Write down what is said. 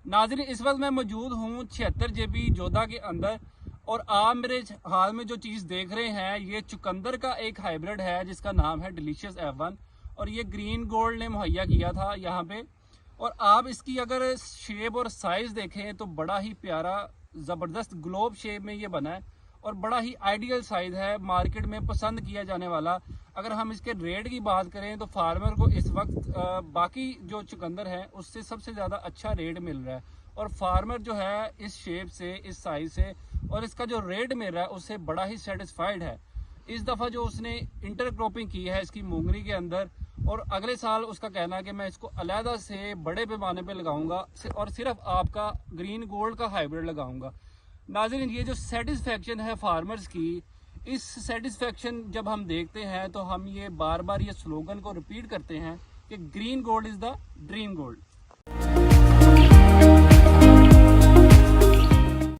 नाज़रीन, इस वक्त मैं मौजूद हूँ 76 JB जोधा के अंदर और आप मेरे हाल में जो चीज़ देख रहे हैं ये चुकंदर का एक हाइब्रिड है जिसका नाम है डिलीशियस F1 और ये ग्रीन गोल्ड ने मुहैया किया था यहाँ पे। और आप इसकी अगर शेप और साइज़ देखें तो बड़ा ही प्यारा ज़बरदस्त ग्लोब शेप में ये बना है और बड़ा ही आइडियल साइज़ है, मार्केट में पसंद किया जाने वाला। अगर हम इसके रेट की बात करें तो फार्मर को इस वक्त बाकी जो चुकंदर है उससे सबसे ज़्यादा अच्छा रेट मिल रहा है और फार्मर जो है इस शेप से, इस साइज़ से और इसका जो रेट मिल रहा है उससे बड़ा ही सेटिस्फाइड है। इस दफ़ा जो उसने इंटरक्रॉपिंग की है इसकी मूंगरी के अंदर और अगले साल उसका कहना है कि मैं इसको अलहदा से बड़े पैमाने पे लगाऊंगा और सिर्फ आपका ग्रीन गोल्ड का हाइब्रिड लगाऊंगा। नाज़रीन, ये जो सेटिस्फेक्शन है फार्मर्स की, इस सेटिस्फेक्शन जब हम देखते हैं तो हम ये बार बार ये स्लोगन को रिपीट करते हैं कि green gold is the dream gold.